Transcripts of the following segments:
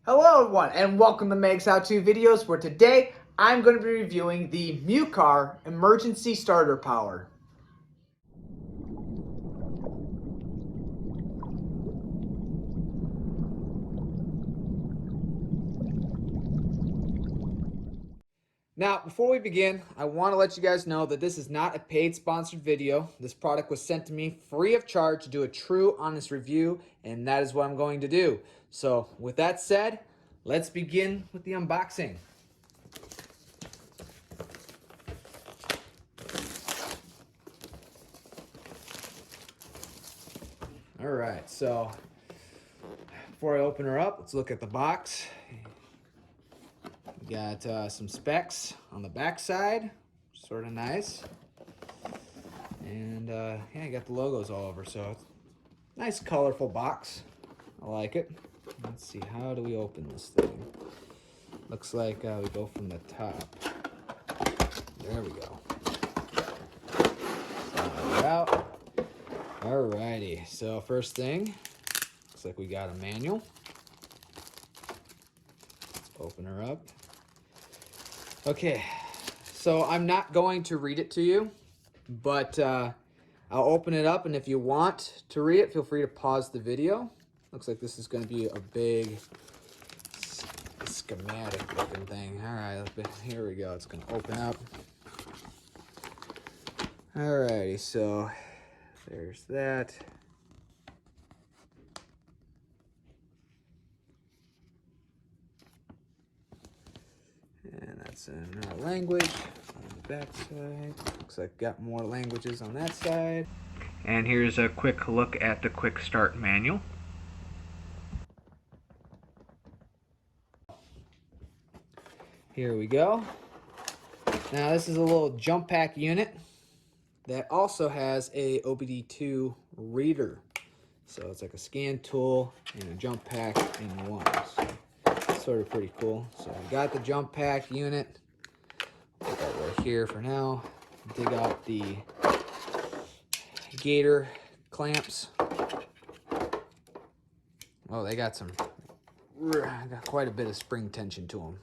Hello everyone and welcome to MUCAR How-To videos, where today I'm going to be reviewing the MUCAR Emergency Starter Power. Now, before we begin, I want to let you guys know that this is not a paid sponsored video. This product was sent to me free of charge to do a true, honest review, and that is what I'm going to do. So, with that said, let's begin with the unboxing. All right, so before I open her up, let's look at the box. We got some specs on the back side, sort of nice. And yeah, you got the logos all over, so it's a nice colorful box. I like it. Let's see, how do we open this thing? Looks like we go from the top. There we go. Slide it out. Alrighty, so first thing, looks like we got a manual. Let's open her up. Okay, so I'm not going to read it to you, but I'll open it up, and if you want to read it, feel free to pause the video. Looks like this is going to be a big schematic looking thing. All right, here we go. It's going to open up. Alrighty, so there's that. And that's in our language on the back side. Looks like got more languages on that side. And here's a quick look at the quick start manual. Here we go. Now this is a little jump pack unit that also has a OBD2 reader. So it's like a scan tool and a jump pack in one. So it's sort of pretty cool. So we got the jump pack unit. Put that right here for now. Dig out the gator clamps. Oh, they got quite a bit of spring tension to them.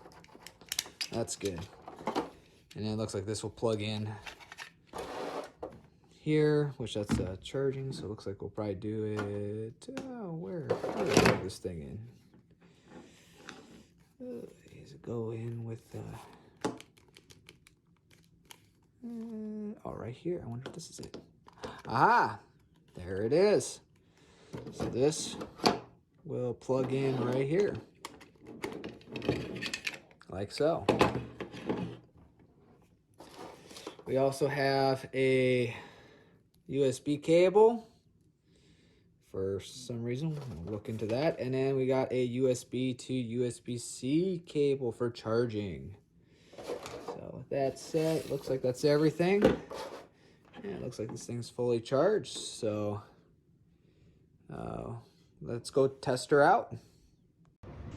That's good. And then it looks like this will plug in here, which that's charging, so it looks like we'll probably do it, where do we plug this thing in? Does it go in with, oh, right here. I wonder if this is it. Ah, there it is. So this will plug in right here, like so. We also have a USB cable for some reason. We'll look into that. And then we got a USB to USB-C cable for charging. So with that said, it looks like that's everything. And it looks like this thing's fully charged. So let's go test her out.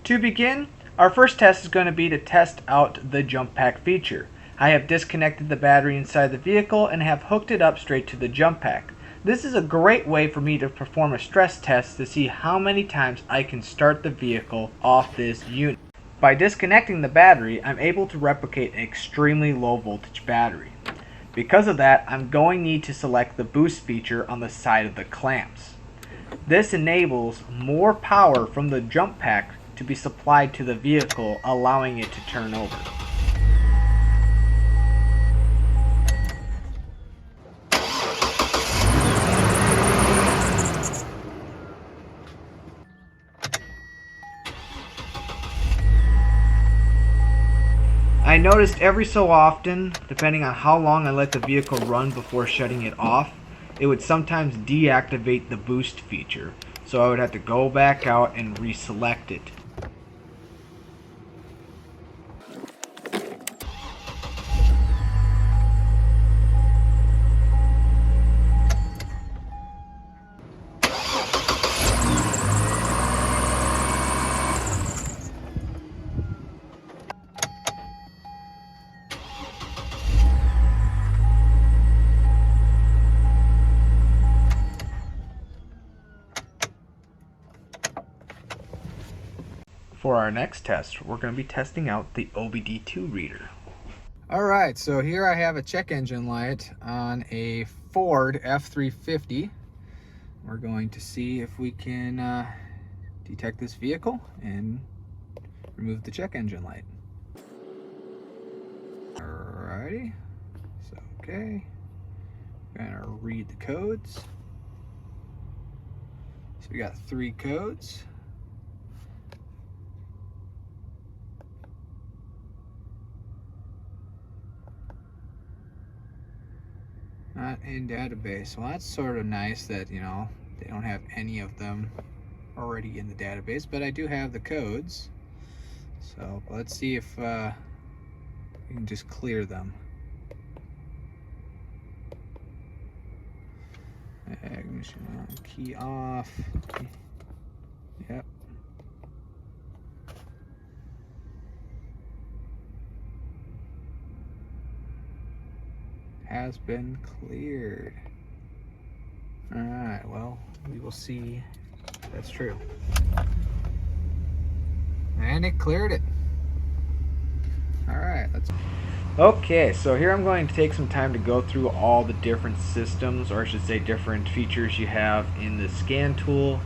To begin, our first test is going to be to test out the jump pack feature. I have disconnected the battery inside the vehicle and have hooked it up straight to the jump pack. This is a great way for me to perform a stress test to see how many times I can start the vehicle off this unit. By disconnecting the battery, I'm able to replicate an extremely low voltage battery. Because of that, I'm going to need to select the boost feature on the side of the clamps. This enables more power from the jump pack to be supplied to the vehicle, allowing it to turn over. I noticed every so often, depending on how long I let the vehicle run before shutting it off, it would sometimes deactivate the boost feature. So I would have to go back out and reselect it. For our next test, we're going to be testing out the OBD2 reader. Alright, so here I have a check engine light on a Ford F-350. We're going to see if we can detect this vehicle and remove the check engine light. Alrighty, so okay, I'm gonna read the codes. So we got 3 codes. Not in database. Well, that's sort of nice that, you know, they don't have any of them already in the database, but I do have the codes. So let's see if we can just clear them. Ignition on, key off. Yep. Has been cleared. Alright, well, we will see if that's true. And it cleared it. Alright, let's... Okay, so here I'm going to take some time to go through all the different systems, or I should say different features you have in the scan tool.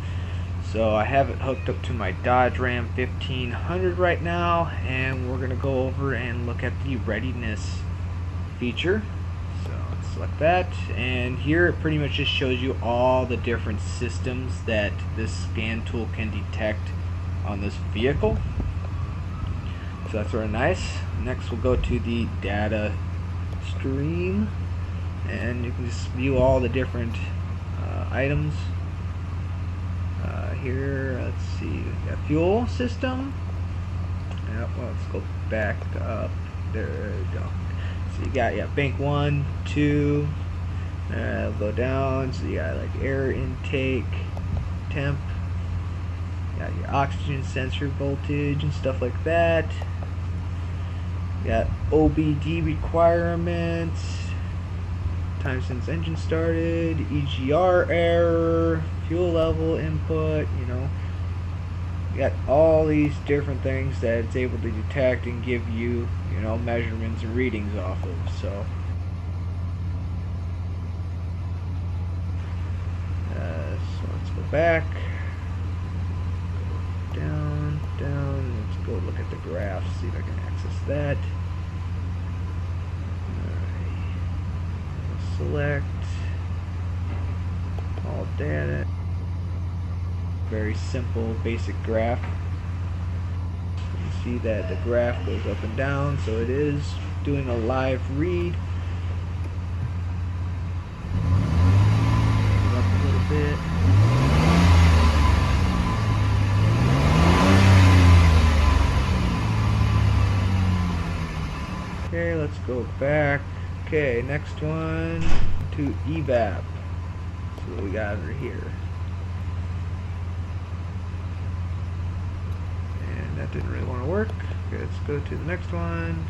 So I have it hooked up to my Dodge Ram 1500 right now, and we're going to go over and look at the readiness feature. So let's select that, and here it pretty much just shows you all the different systems that this scan tool can detect on this vehicle. So that's sort of nice. Next we'll go to the data stream, and you can just view all the different items. Here, let's see, we got fuel system. Yep, well, let's go back up. There we go. So you got bank 1, 2. Go down. So you got like air intake, temp. You got your oxygen sensor voltage and stuff like that. You got OBD requirements, time since engine started, EGR error, fuel level input. You know, you got all these different things that it's able to detect and give you, you know, measurements and readings off of. So let's go back, down, let's go look at the graph, see if I can access that. Alright, select all data. Very simple basic graph. You see that the graph goes up and down, so it is doing a live read. Up a little bit. Okay, let's go back. Okay, next one to evap. So what we got over here. And that didn't really want to work. Okay, let's go to the next one.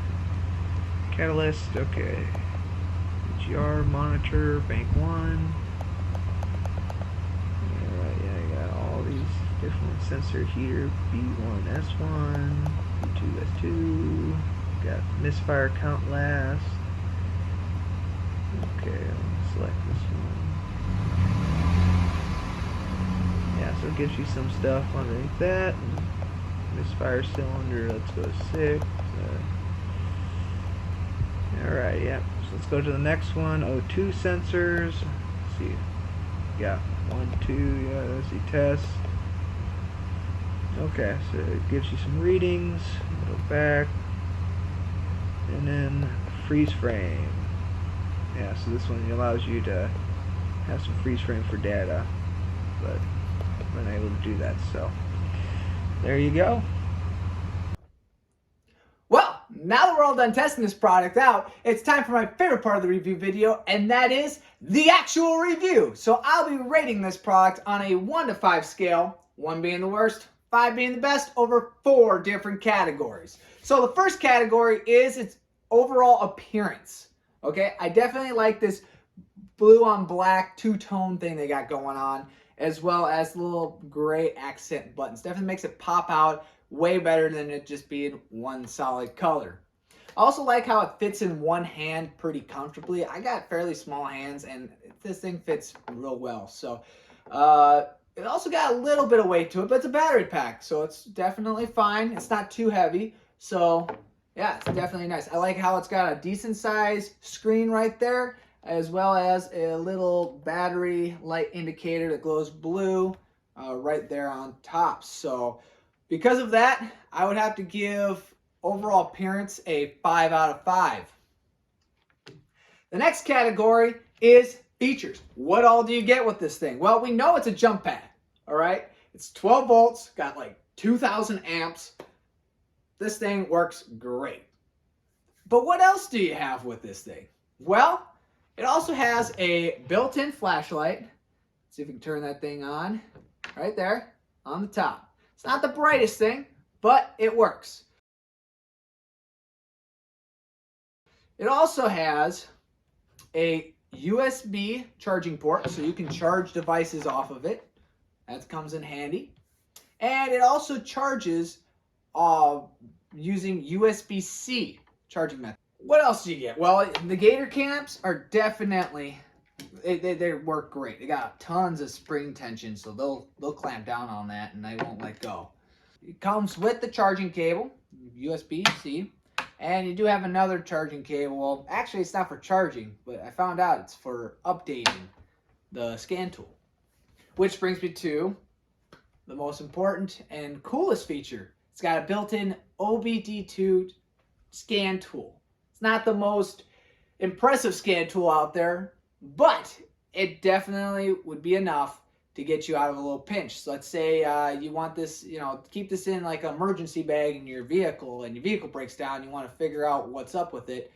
Catalyst, okay. EGR monitor, bank 1. Alright, yeah, I got all these different sensors here. B1, S1, B2, S2. Got misfire count last. Okay, let me select this one. Yeah, so it gives you some stuff underneath that. Misfire cylinder, let's go to 6. Alright, yeah. So let's go to the next one. O2 sensors. Let's see. Yeah, 1, 2, yeah, let's see, test. Okay, so it gives you some readings. Go back. And then freeze frame. Yeah, so this one allows you to have some freeze frame for data, but I'm unable to do that, so there you go. Well, now that we're all done testing this product out, it's time for my favorite part of the review video, and that is the actual review. So I'll be rating this product on a 1 to 5 scale, 1 being the worst, 5 being the best, over 4 different categories. So the first category is its overall appearance. Okay, I definitely like this blue on black two-tone thing they got going on, as well as little gray accent buttons. Definitely makes it pop out way better than it just being one solid color. I also like how it fits in one hand pretty comfortably. I got fairly small hands and this thing fits real well. So it also got a little bit of weight to it, but it's a battery pack, so it's definitely fine. It's not too heavy, so yeah, it's definitely nice. I like how it's got a decent size screen right there, as well as a little battery light indicator that glows blue right there on top. So because of that, I would have to give overall appearance a 5 out of 5. The next category is features. What all do you get with this thing? Well, we know it's a jump pad, all right? It's 12 volts, got like 2,000 amps. This thing works great. But what else do you have with this thing? Well, it also has a built-in flashlight. Let's see if we can turn that thing on. Right there, on the top. It's not the brightest thing, but it works. It also has a USB charging port, so you can charge devices off of it. That comes in handy. And it also charges using USB-C charging method. What else do you get? Well, the Gator clamps are definitely, they work great. They got tons of spring tension, so they'll clamp down on that and they won't let go. It comes with the charging cable, USB-C. And you do have another charging cable. Well, actually, it's not for charging, but I found out it's for updating the scan tool. Which brings me to the most important and coolest feature. It's got a built-in OBD2 scan tool. It's not the most impressive scan tool out there, but it definitely would be enough to get you out of a little pinch. So let's say you want this, keep this in like an emergency bag in your vehicle, and your vehicle breaks down, you want to figure out what's up with it.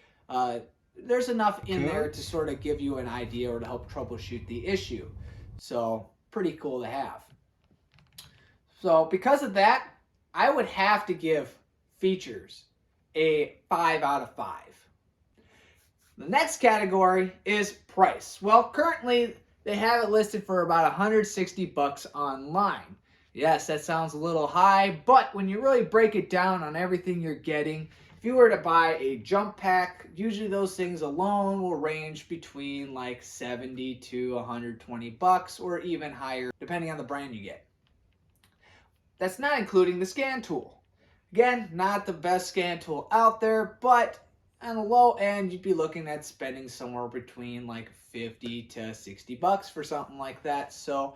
There's enough in there to sort of give you an idea or to help troubleshoot the issue. So pretty cool to have. So because of that, I would have to give features a 5 out of 5. The next category is price. Well, currently they have it listed for about 160 bucks online. Yes, that sounds a little high, but when you really break it down on everything you're getting, if you were to buy a jump pack, usually those things alone will range between like 70 to 120 bucks or even higher, depending on the brand you get. That's not including the scan tool. Again, not the best scan tool out there, but on the low end, you'd be looking at spending somewhere between like 50 to 60 bucks for something like that. So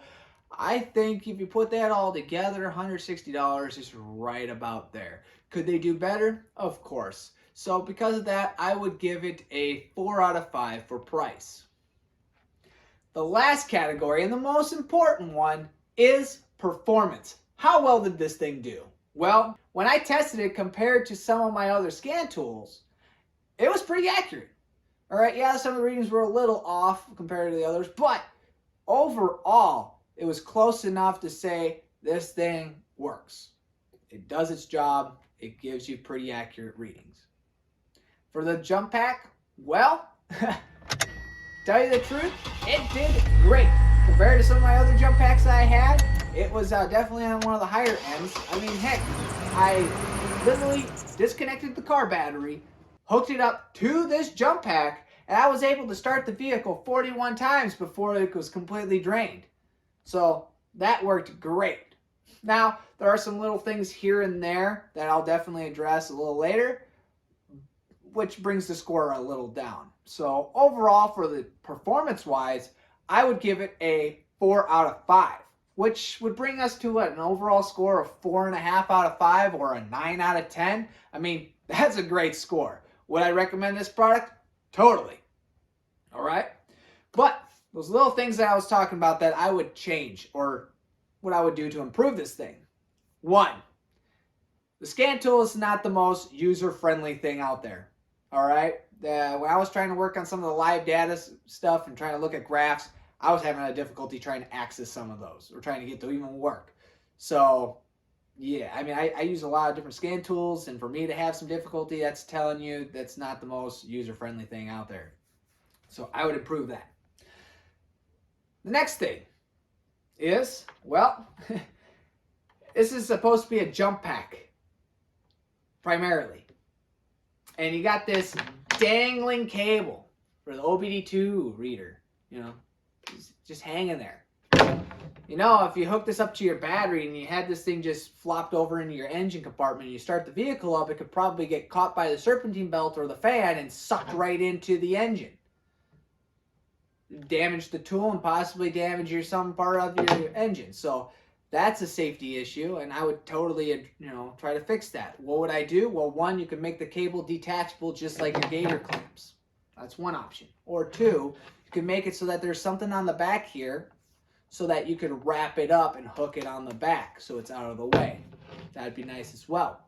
I think if you put that all together, $160 is right about there. Could they do better? Of course. So because of that, I would give it a 4 out of 5 for price. The last category, and the most important one, is performance. How well did this thing do? Well, when I tested it compared to some of my other scan tools, it was pretty accurate. All right, yeah, some of the readings were a little off compared to the others, but overall, it was close enough to say this thing works. It does its job. It gives you pretty accurate readings. For the jump pack, well, tell you the truth, it did great. Compared to some of my other jump packs that I had, it was definitely on one of the higher ends. I mean, heck, I literally disconnected the car battery, hooked it up to this jump pack, and I was able to start the vehicle 41 times before it was completely drained. So that worked great. Now, there are some little things here and there that I'll definitely address a little later, which brings the score a little down. So overall, for the performance-wise, I would give it a 4 out of 5, which would bring us to what, an overall score of 4.5 out of 5 or a 9 out of 10. I mean, that's a great score. Would I recommend this product? Totally. All right. But those little things that I was talking about that I would change or what I would do to improve this thing. 1, the scan tool is not the most user-friendly thing out there. All right. When I was trying to work on some of the live data stuff and trying to look at graphs, I was having a difficulty trying to access some of those or trying to get to even work. So yeah, I mean, I use a lot of different scan tools, and for me to have some difficulty, that's telling you that's not the most user-friendly thing out there. So I would improve that. The next thing is, well, this is supposed to be a jump pack. primarily. And you got this dangling cable for the OBD2 reader, you know, just hanging there. You know, if you hook this up to your battery and you had this thing just flopped over into your engine compartment and you start the vehicle up, it could probably get caught by the serpentine belt or the fan and sucked right into the engine. Damage the tool and possibly damage some part of your engine. So that's a safety issue, and I would totally, you know, try to fix that. What would I do? Well, one, you can make the cable detachable just like your gator clamps. That's one option. Or two, you can make it so that there's something on the back here so that you could wrap it up and hook it on the back so it's out of the way. That'd be nice as well.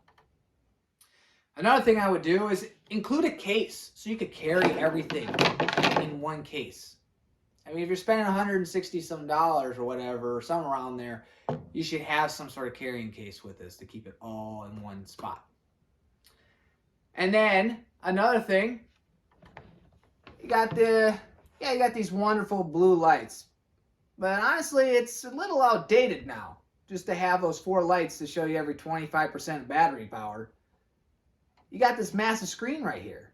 Another thing I would do is include a case so you could carry everything in one case. I mean, if you're spending $160 some or whatever, or somewhere around there, you should have some sort of carrying case with this to keep it all in one spot. And then another thing, you got these wonderful blue lights. But honestly, it's a little outdated now, just to have those 4 lights to show you every 25% battery power. You got this massive screen right here.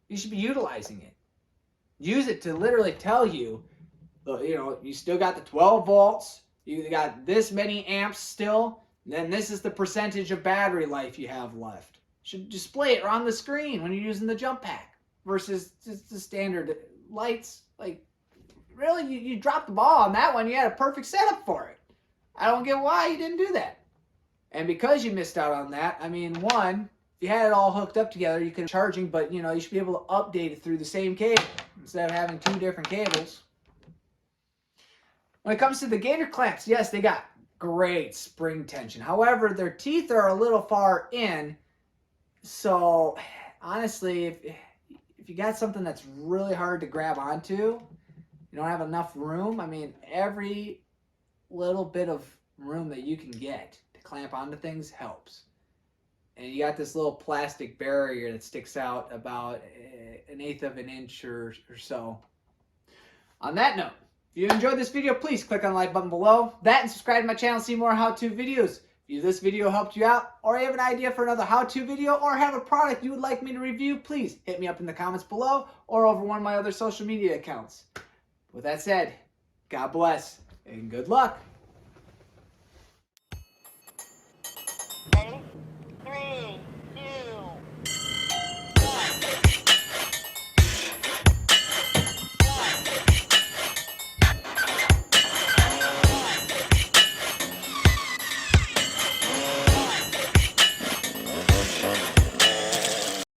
You should be utilizing it. Use it to literally tell you, you know, you still got the 12 volts, you got this many amps still, and then this is the percentage of battery life you have left. You should display it on the screen when you're using the jump pack versus just the standard lights. Like, really, you dropped the ball on that one. You had a perfect setup for it. I don't get why you didn't do that. And because you missed out on that, I mean, one, if you had it all hooked up together, you could charging, but you know, you should be able to update it through the same cable instead of having 2 different cables. When it comes to the gator clamps, yes, they got great spring tension. However, their teeth are a little far in. So honestly, if you got something that's really hard to grab onto, you don't have enough room, I mean, every little bit of room that you can get to clamp onto things helps. And you got this little plastic barrier that sticks out about 1/8 of an inch or so. On that note, if you enjoyed this video, please click on the like button below. That and subscribe to my channel to see more how-to videos. If this video helped you out, or you have an idea for another how-to video, or have a product you would like me to review, please hit me up in the comments below or over one of my other social media accounts. With that said, God bless and good luck.